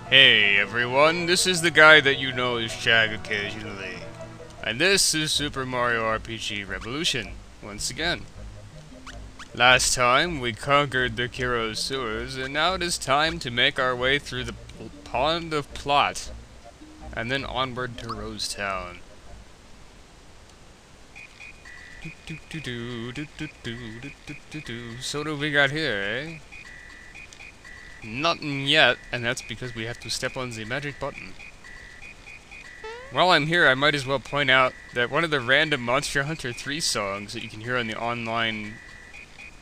Hey everyone, this is the guy that you know as Shag occasionally. And this is Super Mario RPG Revolution, once again. Last time, we conquered the Kiro sewers, and now it is time to make our way through the Pond of Plot, and then onward to Rosetown. So what do we got here, eh? Nothing yet, and that's because we have to step on the magic button. While I'm here, I might as well point out that one of the random Monster Hunter 3 songs that you can hear on the online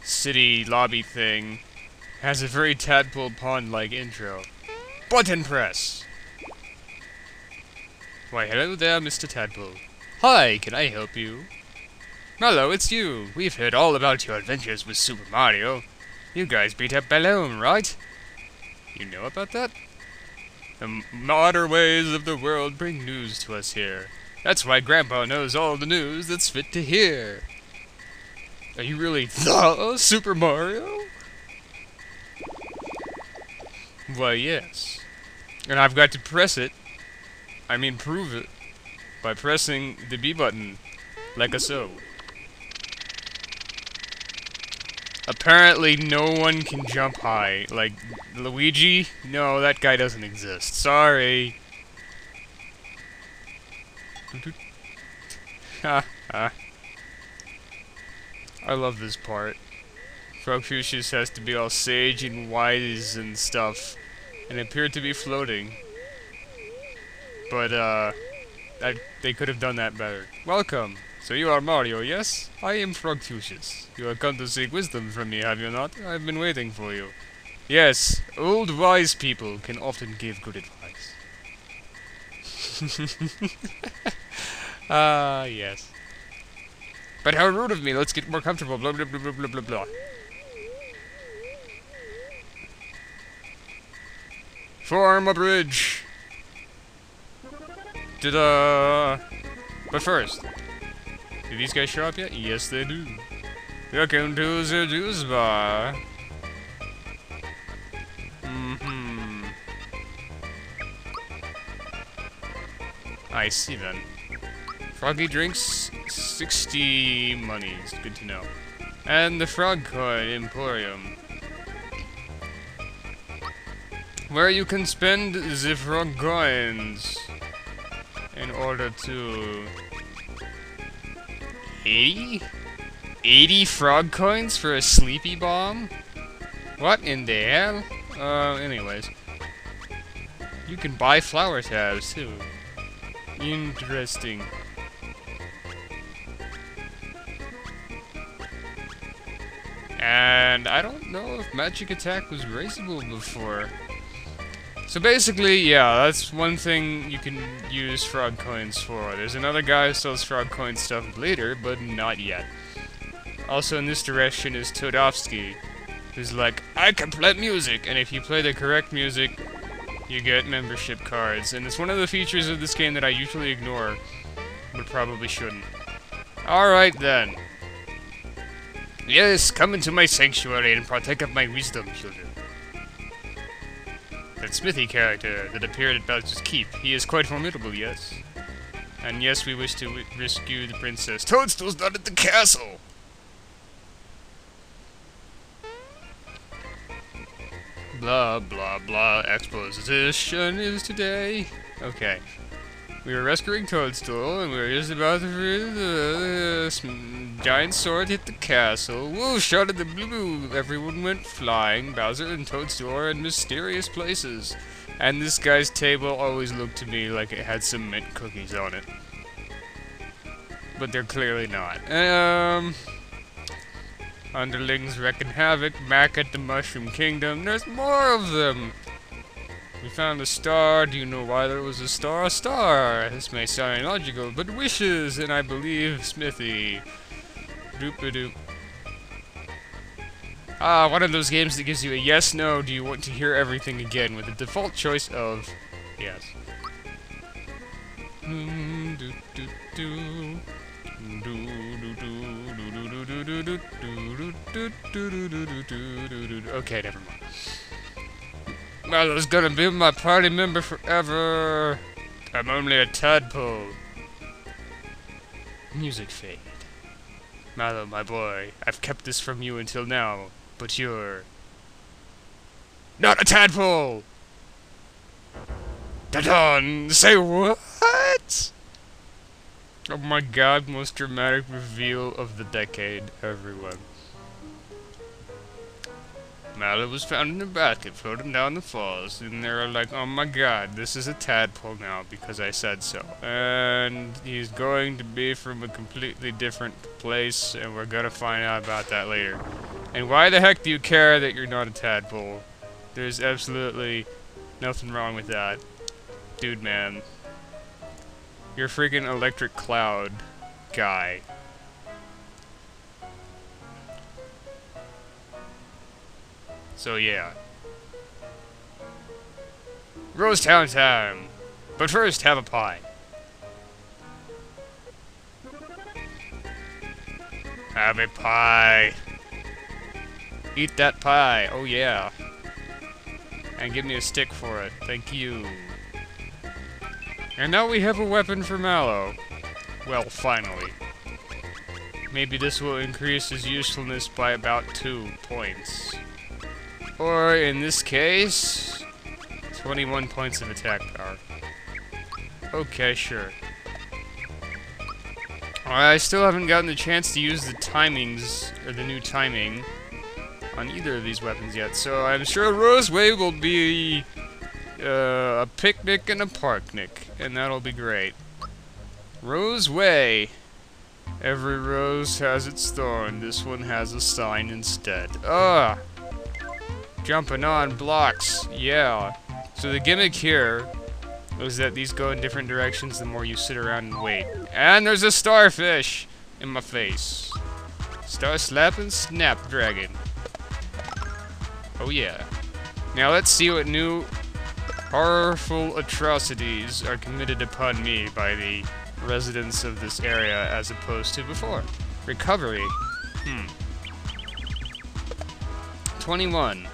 city lobby thing has a very Tadpole Pond-like intro. Button press! Why, hello there, Mr. Tadpole. Hi, can I help you? Mallow, it's you. We've heard all about your adventures with Super Mario. You guys beat up Mallow, right? You know about that? The modern ways of the world bring news to us here. That's why Grandpa knows all the news that's fit to hear. Are you really the Super Mario? Why, yes. And I've got to press it, prove it, by pressing the B button, like a so. Apparently no one can jump high. Like, Luigi? No, that guy doesn't exist. Sorry. Ha ha. I love this part. Frogcoin has to be all sage and wise and stuff, and appeared to be floating. But, they could have done that better. Welcome! So you are Mario, yes? I am Frogcoin. You have come to seek wisdom from me, have you not? I've been waiting for you. Yes, old wise people can often give good advice. Ah, yes. But how rude of me, let's get more comfortable, blah blah blah blah blah blah blah. Form a bridge! Ta-da! But first, do these guys show up yet? Yes, they do. Welcome to the juice bar. I see then. Froggy drinks 60 monies. Good to know. And the Frogcoin emporium, where you can spend the frog coins in order to 80 frog coins for a sleepy bomb? What in the hell? Anyways. You can buy flower tabs too. Interesting. And I don't know if Magic Attack was raceable before. So basically, yeah, that's one thing you can use frog coins for. There's another guy who sells frog coin stuff later, but not yet. Also in this direction is Todovsky, who's like, I can play music, and if you play the correct music, you get membership cards. And it's one of the features of this game that I usually ignore, but probably shouldn't. Alright then. Yes, come into my sanctuary and partake of my wisdom, children. That Smithy character that appeared at Bowser's Keep, he is quite formidable, yes. And yes, we wish to rescue the princess. Toadstool's not at the castle! Blah, blah, blah, exposition is today. Okay. We were rescuing Toadstool, and we were just about to free the giant sword hit the castle. Woo! Shouted the blue. Everyone went flying. Bowser and Toadstool are in mysterious places. And this guy's table always looked to me like it had some mint cookies on it. But they're clearly not. Underlings wreaking havoc back at the Mushroom Kingdom. There's more of them! We found a star. Do you know why there was a star? A star! This may sound illogical, but wishes, and I believe Smithy. Doop-a-doop. Ah, one of those games that gives you a yes, no, do you want to hear everything again, with the default choice of yes. Okay, never mind. Mallow's gonna be my party member forever. I'm only a tadpole. Music fade. Mallow, my boy, I've kept this from you until now, but you're not a tadpole! Ta-da! Say what? Oh my god, most dramatic reveal of the decade, everyone. Mallow was found in a basket floating down the falls, and they're like, oh my god, this is a tadpole now, because I said so. And he's going to be from a completely different place, and we're gonna find out about that later. And why the heck do you care that you're not a tadpole? There's absolutely nothing wrong with that. Dude, man. You're a freaking electric cloud guy. So yeah. Rose Town time! But first, have a pie. Have a pie! Eat that pie, oh yeah. And give me a stick for it, thank you. And now we have a weapon for Mallow. Well, finally. Maybe this will increase his usefulness by about 2 points. Or, in this case, 21 points of attack power. Okay, sure. I still haven't gotten the chance to use the timings, or the new timing, on either of these weapons yet, so I'm sure Roseway will be a picnic and a parknic, and that'll be great. Roseway. Every rose has its thorn, this one has a sign instead. Ugh! Jumping on blocks, yeah. So the gimmick here is that these go in different directions the more you sit around and wait. And there's a starfish in my face. Star slapping snapdragon. Oh yeah. Now let's see what new horrorful atrocities are committed upon me by the residents of this area as opposed to before. Recovery. 21.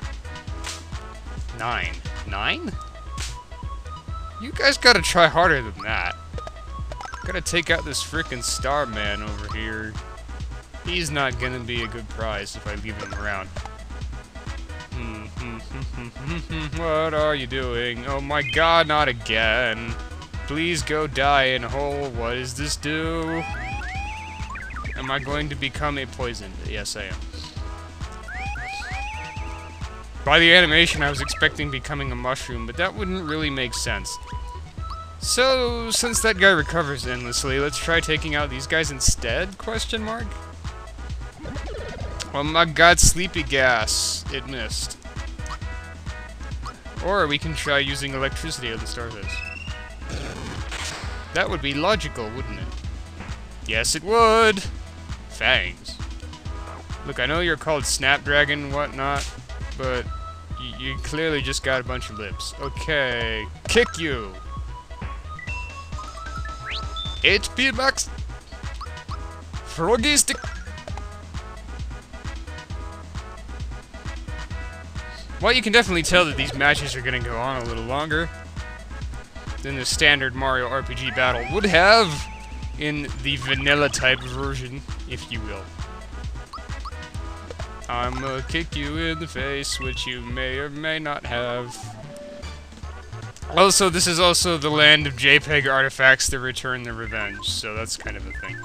9. 9? You guys gotta try harder than that. Gotta take out this frickin' Starman over here. He's not gonna be a good prize if I leave him around. What are you doing? Oh my god, not again. Please go die in a hole. What does this do? Am I going to become a poison? Yes, I am. By the animation, I was expecting becoming a mushroom, but that wouldn't really make sense. So, since that guy recovers endlessly, let's try taking out these guys instead? Question mark? Oh my god, sleepy gas. It missed. Or we can try using electricity on the starfish. That would be logical, wouldn't it? Yes, it would! Fangs. Look, I know you're called Snapdragon and whatnot, but you clearly just got a bunch of lips. Okay, kick you! HP max! Froggy stick! Well, you can definitely tell that these matches are gonna go on a little longer than the standard Mario RPG battle would have in the vanilla type version, if you will. I'ma kick you in the face, which you may or may not have. Also, this is also the land of JPEG artifacts that return their revenge, so that's kind of a thing.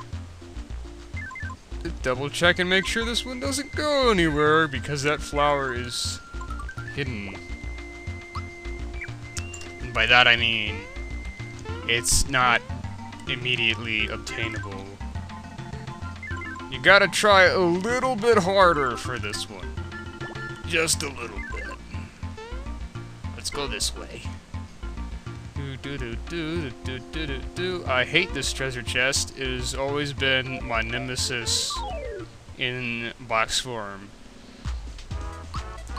Double check and make sure this one doesn't go anywhere, because that flower is hidden. And by that I mean, it's not immediately obtainable. You gotta try a little bit harder for this one. Just a little bit. Let's go this way. I hate this treasure chest. It has always been my nemesis in box form.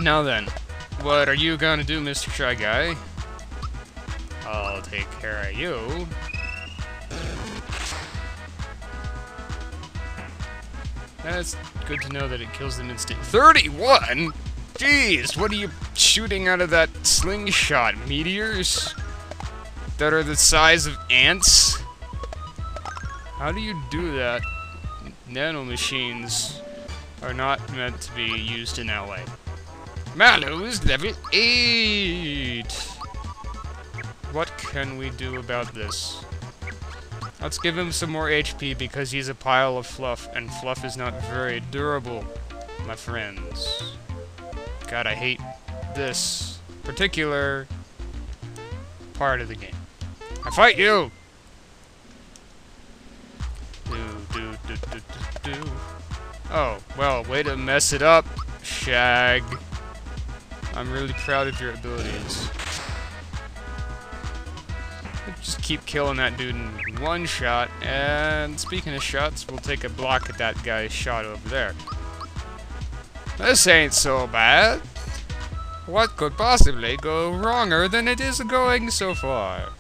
Now then, what are you gonna do, Mr. Shy Guy? I'll take care of you. That's good to know that it kills them instant. 31?! Jeez, what are you shooting out of that slingshot? Meteors? That are the size of ants? How do you do that? Nanomachines are not meant to be used in that way. Mallow is level 8! What can we do about this? Let's give him some more HP because he's a pile of fluff, and fluff is not very durable, my friends. God, I hate this particular part of the game. I fight you! Oh, well, way to mess it up, Shag. I'm really proud of your abilities. Just keep killing that dude in one shot, and speaking of shots, we'll take a block at that guy's shot over there. This ain't so bad. What could possibly go wronger than it is going so far?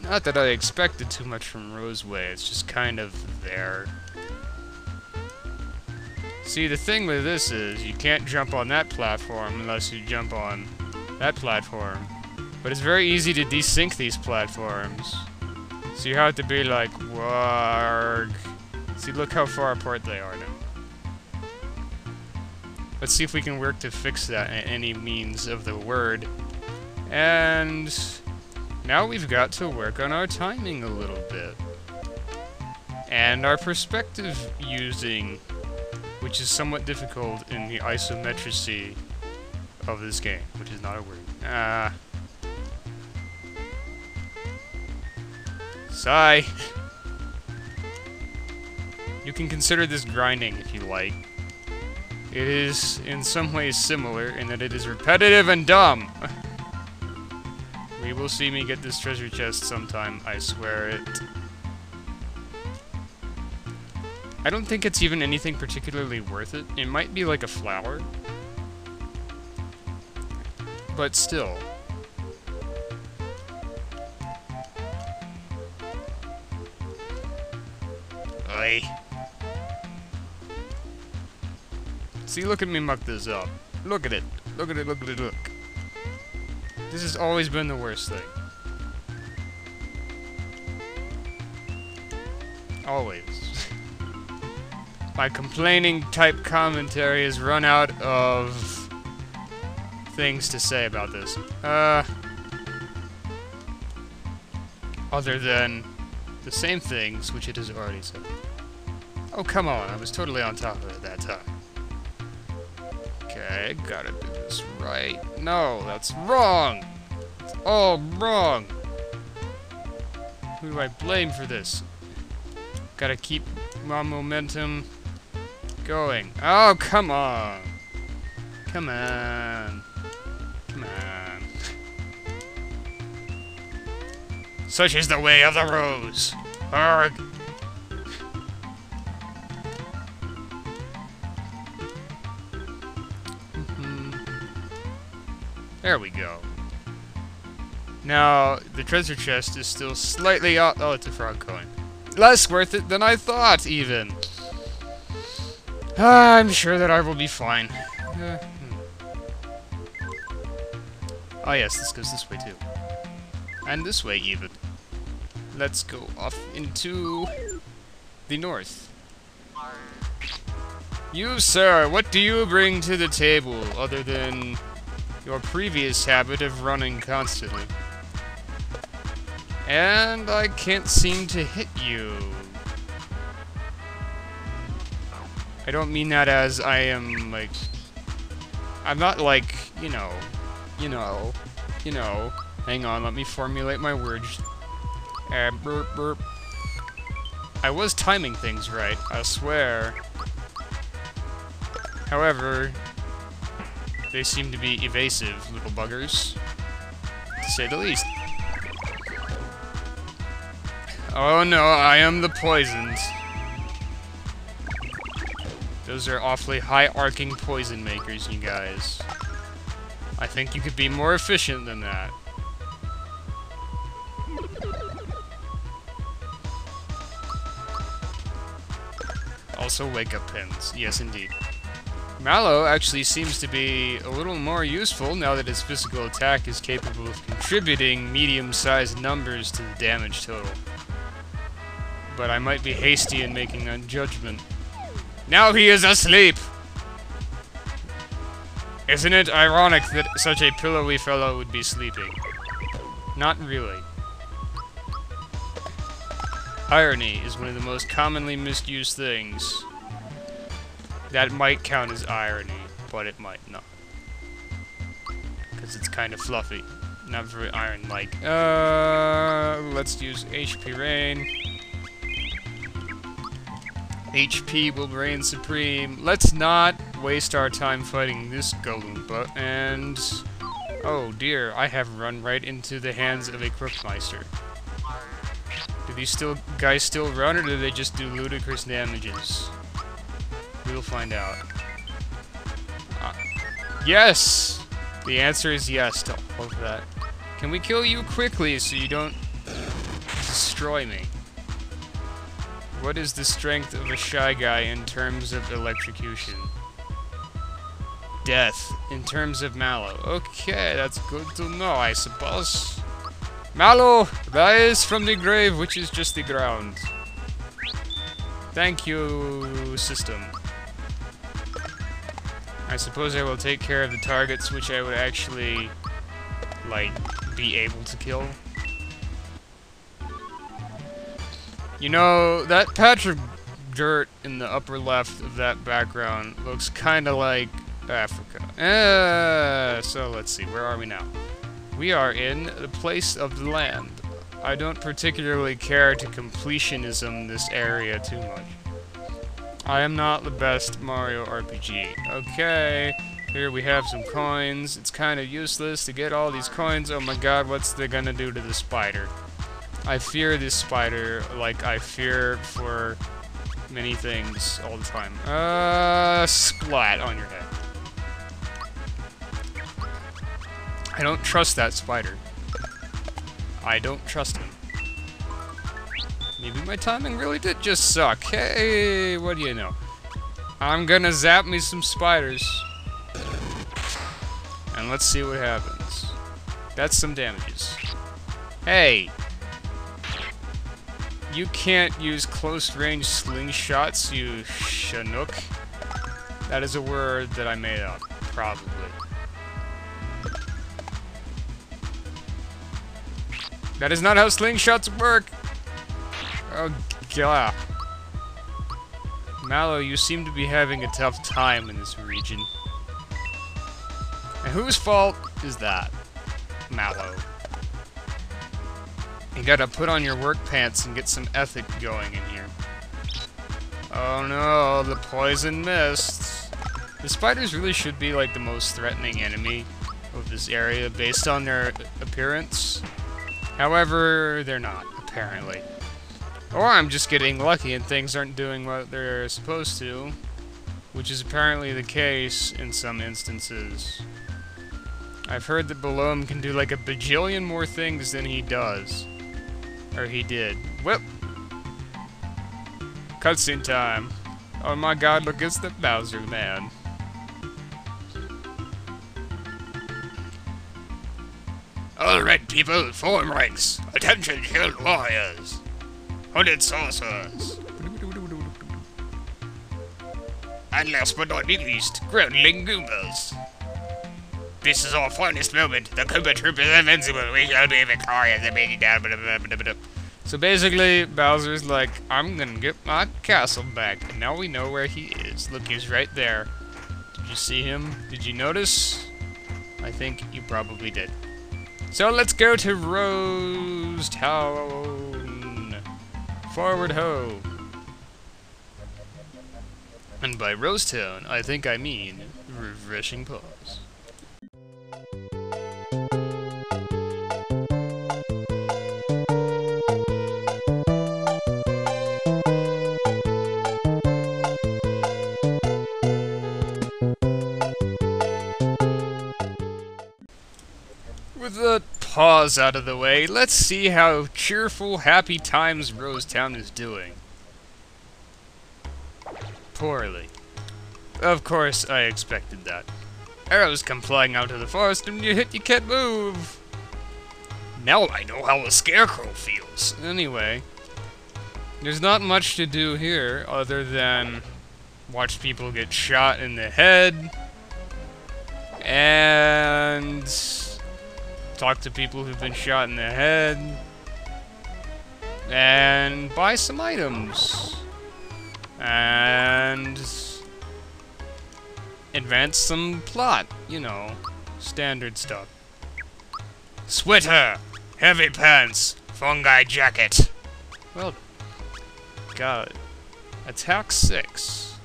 Not that I expected too much from Roseway, it's just kind of there. See, the thing with this is, you can't jump on that platform unless you jump on that platform. But it's very easy to desync these platforms. So you have to be like, warg. See, look how far apart they are now. Let's see if we can work to fix that in any means of the word. And now we've got to work on our timing a little bit. And our perspective using, which is somewhat difficult in the isometricity of this game, which is not a word. Sigh. You can consider this grinding if you like. It is in some ways similar in that it is repetitive and dumb. We will see me get this treasure chest sometime, I swear it. I don't think it's even anything particularly worth it. It might be like a flower. But still. Oi. See, look at me muck this up. Look at it. Look at it, look at it, look. This has always been the worst thing. Always. My complaining type commentary has run out of things to say about this. Other than the same things which it has already said. Oh, come on, I was totally on top of it that time. Okay, gotta do this right. No, that's wrong! It's all wrong! Who do I blame for this? Gotta keep my momentum going. Oh, come on! Come on. Come on. Such is the way of the rose! Arg! There we go. Now, the treasure chest is still slightly off. Oh, it's a frog coin. Less worth it than I thought, even. I'm sure that I will be fine. Oh yes, this goes this way too. And this way, even. Let's go off into the north. You, sir, what do you bring to the table, other than your previous habit of running constantly? And I can't seem to hit you. I don't mean that as I am, like... I'm not like, you know... Hang on, let me formulate my words. Burp, burp. I was timing things right, I swear. However, they seem to be evasive little buggers, to say the least. Oh no, I am the poisoned. Those are awfully high-arcing poison makers, you guys. I think you could be more efficient than that. Also wake-up pins. Yes, indeed. Mallow actually seems to be a little more useful now that his physical attack is capable of contributing medium-sized numbers to the damage total. But I might be hasty in making a judgment. Now he is asleep! Isn't it ironic that such a pillowy fellow would be sleeping? Not really. Irony is one of the most commonly misused things. That might count as irony, but it might not. Because it's kind of fluffy. Not very iron-like. Let's use HP Rain. HP will reign supreme. Let's not waste our time fighting this Goomba, and... oh dear, I have run right into the hands of a Crookmeister. Do these guys still run, or do they just do ludicrous damages? We'll find out. Yes! The answer is yes to all of that. Can we kill you quickly so you don't destroy me? What is the strength of a shy guy in terms of electrocution? Death in terms of Mallow. Okay, that's good to know, I suppose. Mallow, rise from the grave, which is just the ground. Thank you, system. I suppose I will take care of the targets which I would actually, like, be able to kill. You know, that patch of dirt in the upper left of that background looks kinda like Africa. So let's see, where are we now? We are in the place of the land. I don't particularly care to completionism this area too much. I am not the best Mario RPG. Okay, here we have some coins. It's kind of useless to get all these coins. Oh my god, what's they gonna do to the spider? I fear this spider like I fear for many things all the time. Splat on your head. I don't trust that spider. I don't trust him. Maybe my timing really did just suck. Hey, what do you know? I'm gonna zap me some spiders. And let's see what happens. That's some damages. Hey! You can't use close-range slingshots, you Chinook. That is a word that I made up, probably. That is not how slingshots work! Oh, god. Mallow, you seem to be having a tough time in this region. And whose fault is that? Mallow. You gotta put on your work pants and get some ethic going in here. Oh no, the poison mist. The spiders really should be like the most threatening enemy of this area based on their appearance. However, they're not, apparently. Or I'm just getting lucky and things aren't doing what they're supposed to, which is apparently the case in some instances. I've heard that Mallow can do like a bajillion more things than he does. Or he did. Whoop! Cutscene time. Oh my god, look, it's the Bowser man. Alright people, form ranks. Attention shield warriors. Hooded sorcerers. And last but not least, groundling Goombas. This is our finest moment. The Koopa Troop is invincible. We shall be victorious. So basically, Bowser's like, I'm gonna get my castle back. And now we know where he is. Look, he's right there. Did you see him? Did you notice? I think you probably did. So let's go to Rose Town. Forward ho. And by Rose Town, I think I mean refreshing pause. With the pause out of the way, let's see how cheerful, happy times Rose Town is doing. Poorly. Of course, I expected that. Arrows come flying out of the forest, and when you hit, you can't move. Now I know how a scarecrow feels. Anyway, there's not much to do here other than watch people get shot in the head and talk to people who've been shot in the head and buy some items and advance some plot, you know, standard stuff. Sweater, heavy pants, fungi jacket. Well, got it. Attack 6,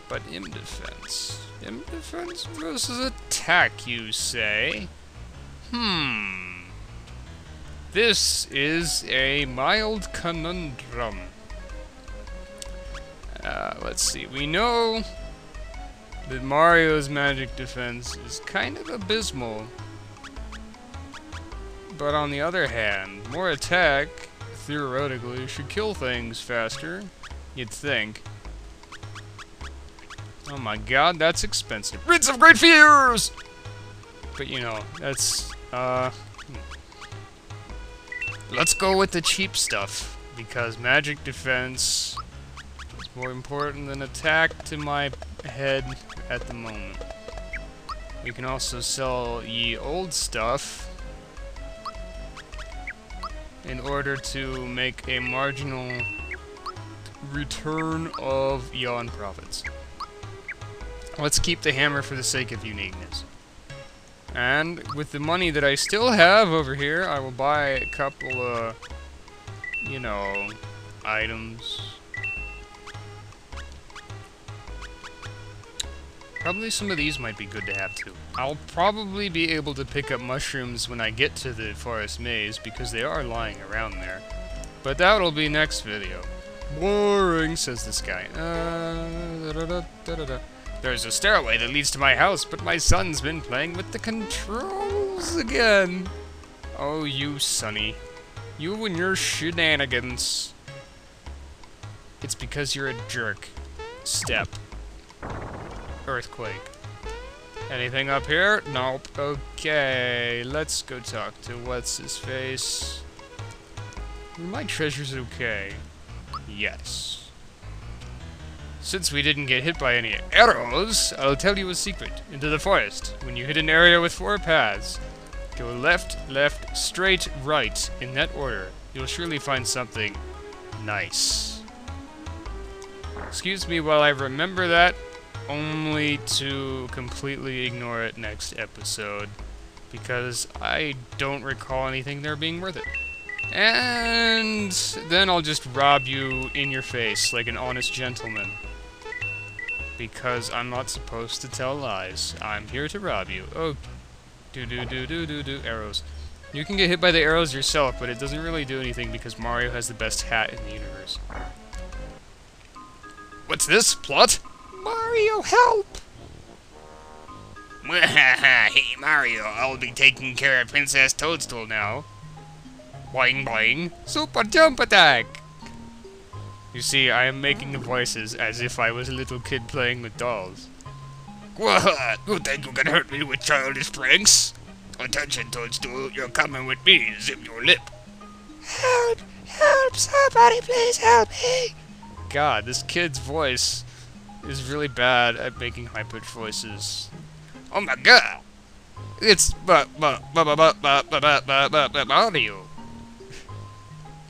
but im defense. Im defense versus attack, you say? This is a mild conundrum. Let's see. We know that Mario's magic defense is kind of abysmal. But on the other hand, more attack, theoretically, should kill things faster, you'd think. Oh my god, that's expensive. Prince of Great Fears! But you know, that's, let's go with the cheap stuff, because magic defense is more important than attack to my head at the moment. We can also sell ye old stuff in order to make a marginal return of yawn profits. Let's keep the hammer for the sake of uniqueness. And with the money that I still have over here, I will buy a couple of, you know, items. Probably some of these might be good to have too. I'll probably be able to pick up mushrooms when I get to the forest maze because they are lying around there. But that'll be next video. Boring, says this guy. There's a stairway that leads to my house, but my son's been playing with the controls again. Oh, you Sonny. You and your shenanigans. It's because you're a jerk. Step. Earthquake. Anything up here? Nope. Okay, let's go talk to what's-his-face. My treasure's okay. Yes. Since we didn't get hit by any arrows, I'll tell you a secret. Into the forest. When you hit an area with 4 paths, go left, left, straight, right, in that order. You'll surely find something nice. Excuse me while I remember that, only to completely ignore it next episode, because I don't recall anything there being worth it. And then I'll just rob you in your face like an honest gentleman. Because I'm not supposed to tell lies. I'm here to rob you. Oh, arrows. You can get hit by the arrows yourself, but it doesn't really do anything because Mario has the best hat in the universe. What's this? Plot? Mario, help! Hey, Mario, I'll be taking care of Princess Toadstool now. Boing boing. Super jump attack! You see, I am making the voices as if I was a little kid playing with dolls. What? You think you can hurt me with childish pranks? Attention, Toadstool, you're coming with me. Zip your lip. Help! Help! Somebody please help me! God, this kid's voice is really bad at making high-pitched voices. Oh my god! It's Mario.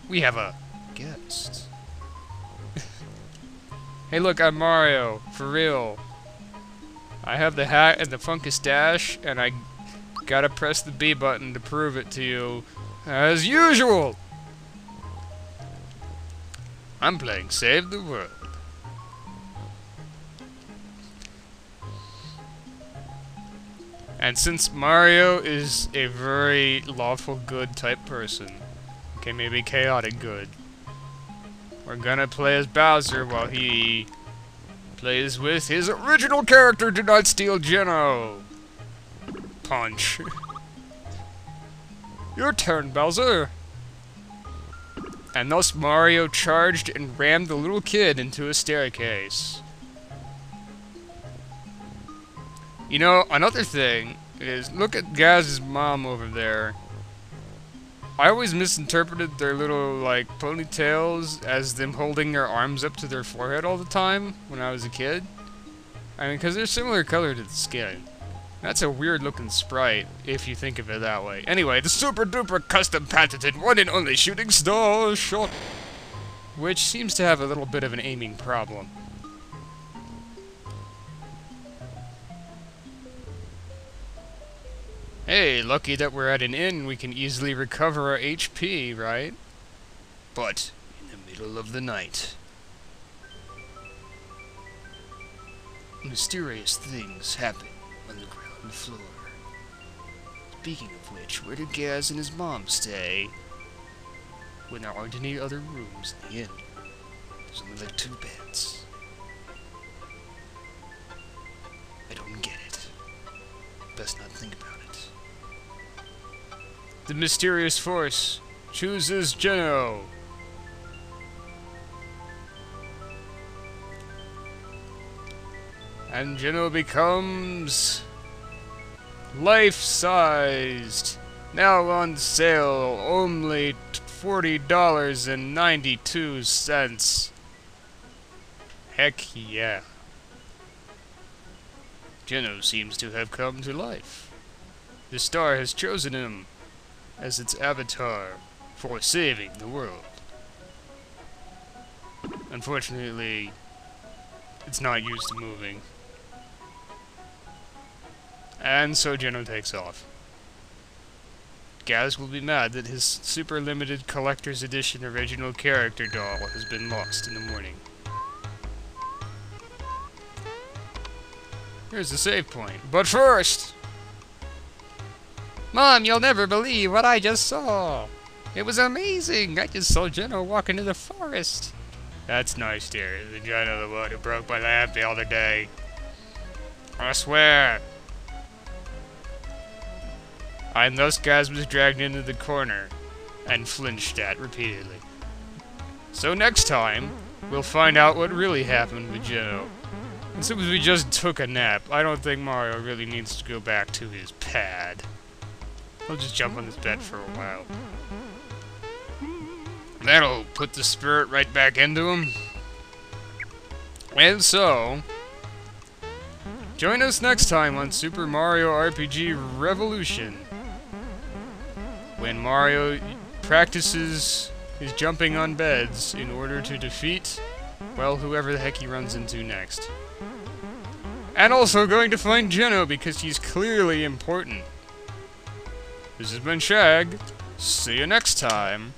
We have a guest. Hey look, I'm Mario, for real. I have the hat and the Funkus Dash, and I gotta press the B button to prove it to you, as usual! I'm playing Save the World. And since Mario is a very lawful good type person, okay, maybe chaotic good, we're gonna play as Bowser while he plays with his original character. Do not steal Geno. Punch. Your turn, Bowser. And thus Mario charged and rammed the little kid into a staircase. You know, another thing is, look at Gaz's mom over there. I always misinterpreted their little, like, ponytails as them holding their arms up to their forehead all the time when I was a kid. I mean, because they're similar color to the skin. That's a weird looking sprite, if you think of it that way. Anyway, the super duper custom patented one and only shooting star shot, which seems to have a little bit of an aiming problem. Hey, lucky that we're at an inn, we can easily recover our HP, right? But in the middle of the night, mysterious things happen on the ground floor. Speaking of which, where did Gaz and his mom stay? When there aren't any other rooms in the inn. There's only like 2 beds. I don't get it. Best not think about it. The mysterious force chooses Geno. And Geno becomes life-sized. Now on sale, only $40.92. Heck yeah. Geno seems to have come to life. The star has chosen him as its avatar for saving the world. Unfortunately, it's not used to moving. And so Geno takes off. Gaz will be mad that his super limited collector's edition original character doll has been lost in the morning. Here's the save point. But first! Mom, you'll never believe what I just saw! It was amazing! I just saw Geno walk into the forest! That's nice, dear. The Geno, the one who broke my lamp the other day. I swear! And thus Gaz was dragged into the corner and flinched at repeatedly. So next time, we'll find out what really happened with Geno. As soon as we just took a nap, I don't think Mario really needs to go back to his pad. He'll just jump on his bed for a while. That'll put the spirit right back into him. And so, join us next time on Super Mario RPG Revolution, when Mario practices his jumping on beds in order to defeat, well, whoever the heck he runs into next. And also going to find Geno because he's clearly important. This has been Shag. See you next time.